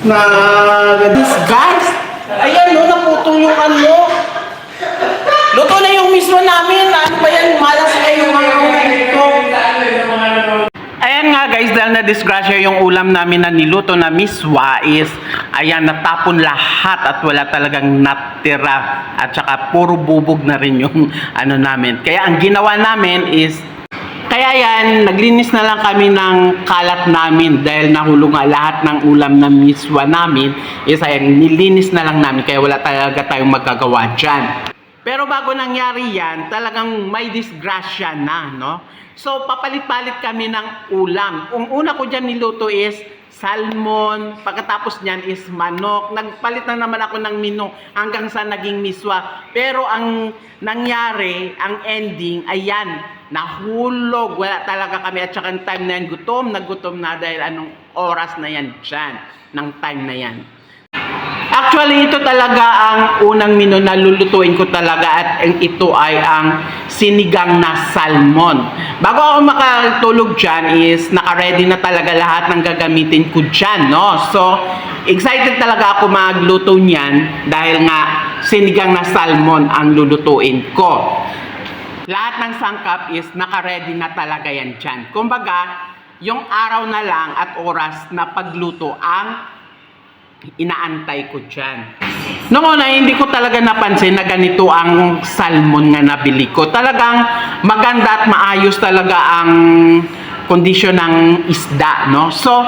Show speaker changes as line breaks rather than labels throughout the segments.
Na guys, ayan no, naputol yung ano. Luto na yung mismo namin. Ano ba yan? Malas na yung mga ito. Ayan nga guys, dahil na disgrasya yung ulam namin na niluto na miswa is, ayan, natapon lahat at wala talagang natira. At saka puro bubog na rin yung ano namin. Kaya ang ginawa namin is, kaya yan, naglinis na lang kami ng kalat namin dahil nahulog nga lahat ng ulam na miswa namin. Is ayan, nilinis na lang namin kaya wala talaga tayong magagawa dyan. Pero bago nangyari yan, talagang may disgrasya na, no? So, papalit-palit kami ng ulam. Ang una ko dyan niluto is salmon, pagkatapos niyan is manok. Nagpalit na naman ako ng mino hanggang sa naging miswa. Pero ang nangyari, ang ending, ayan, nahulog. Wala talaga kami at saka ang time na yan, gutom na dahil anong oras na yan dyan, ng time na yan. Actually, ito talaga ang unang menu na lulutuin ko talaga at ito ay ang sinigang na salmon. Bago ako makatulog dyan is naka-ready na talaga lahat ng gagamitin ko dyan, no? So, excited talaga ako magluto niyan dahil nga sinigang na salmon ang lulutuin ko. Lahat ng sangkap is naka-ready na talaga yan dyan. Kumbaga, yung araw na lang at oras na pagluto ang inaantay ko dyan. Noong una, hindi ko talaga napansin na ganito ang salmon nga nabili ko. Talagang maganda at maayos talaga ang kondisyon ng isda, no? So,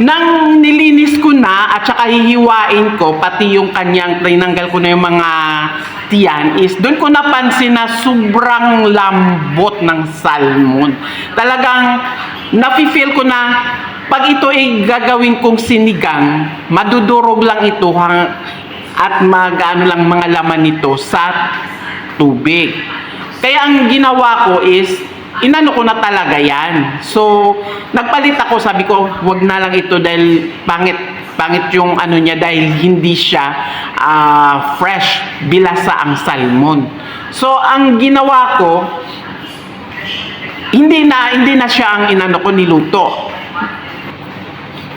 nang nilinis ko na at saka hihiwain ko, pati yung kanyang, tinanggal ko na yung mga tiyan, is doon ko napansin na sobrang lambot ng salmon. Talagang nafe-feel ko na pag ito ay gagawin kong sinigang, madudurog lang ito at mag-ano lang mga laman nito sa tubig. Kaya ang ginawa ko is, inano ko na talaga yan. So, nagpalit ako, sabi ko, wag na lang ito dahil pangit yung ano niya dahil hindi siya fresh, bilasa ang salmon. So, ang ginawa ko, hindi na siya ang inano ko niluto.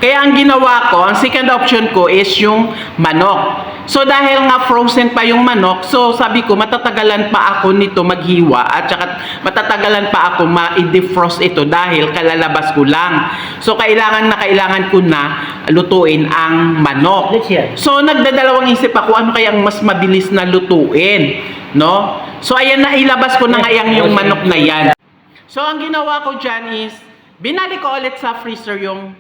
Kaya ang ginawa ko, ang second option ko is yung manok. So dahil nga frozen pa yung manok, so sabi ko matatagalan pa ako nito maghiwa at saka matatagalan pa ako ma-defrost ito dahil kalalabas ko lang. So kailangan ko na lutuin ang manok. So nagdadalawang isip ako ano kayang mas mabilis na lutuin, no? So ayan na ilabas ko na ngayang yung manok na yan. So ang ginawa ko dyan is binalik ko ulit sa freezer yung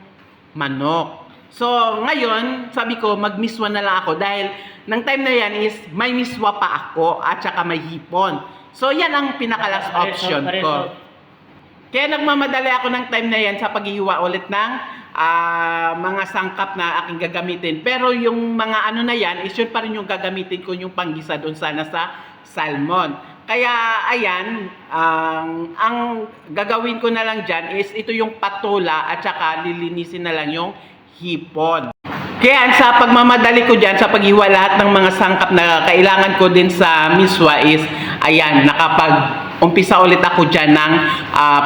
manok. So, ngayon, sabi ko, magmiswa na lang ako dahil ng time na yan is may miswa pa ako at saka may hipon. So, yan ang pinaka-last option ko. Kaya nagmamadali ako ng time na yan sa paghihiwa ulit ng mga sangkap na aking gagamitin. Pero yung mga ano na yan, is yun pa rin yung gagamitin ko yung panggisa doon sana sa salmon. Kaya, ayan, ang gagawin ko na lang dyan is ito yung patola at saka lilinisin na lang yung hipon. Kaya sa pagmamadali ko dyan, sa paghiwa lahat ng mga sangkap na kailangan ko din sa miswa is, ayan, nakapag-umpisa ulit ako dyan ng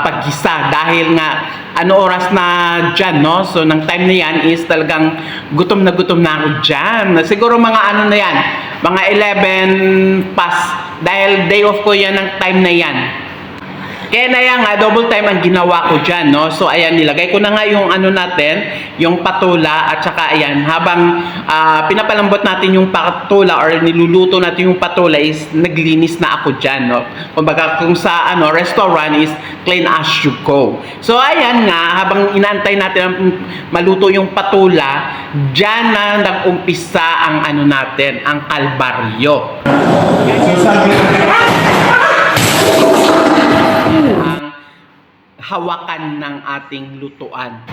paggisa dahil nga ano oras na dyan, no? So, ng time na yan is talagang gutom na ako dyan. Siguro mga ano na yan, mga 11 past dahil day off ko yan ng time na yan. Kaya na yan nga, double time ang ginawa ko dyan, no? So, ayan, nilagay ko na nga yung ano natin, yung patola, at saka, ayan, habang pinapalambot natin yung patola or niluluto natin yung patola is naglinis na ako dyan, no? Kumbaga, kung sa ano, restaurant is clean as you go. So, ayan nga, habang inaantay natin maluto yung patola, dyan na nag-umpisa ang ano natin, ang kalbaryo. Ang hawakan ng ating lutuan.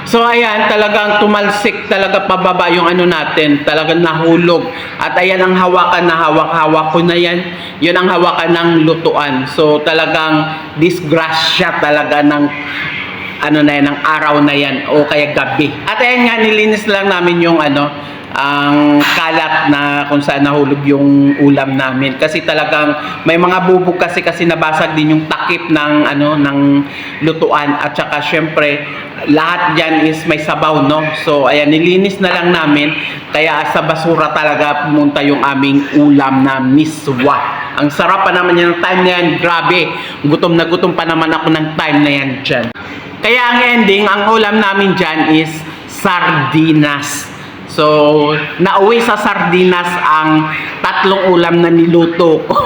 So ayan, talagang tumalsik talaga pababa yung ano natin, talagang nahulog. At ayan ang hawakan na hawak-hawak ko na yan, yun ang hawakan ng lutuan. So talagang disgrasya talaga ng ano na yan, ng araw na yan o kaya gabi. At ayan nga, nilinis lang namin yung ano, ang kalat na kung saan nahulog yung ulam namin. Kasi talagang may mga bubog kasi nabasag din yung takip ng ng lutuan, at saka syempre lahat diyan is may sabaw, no? So ayan, nilinis na lang namin, kaya sa basura talaga pumunta yung aming ulam na miswa. Ang sarap pa naman yan ng time na yan, grabe. Gutom na gutom pa naman ako ng time na yan dyan. Kaya ang ending, ang ulam namin dyan is sardinas. So, nauwi sa sardinas ang tatlong ulam na niluto ko.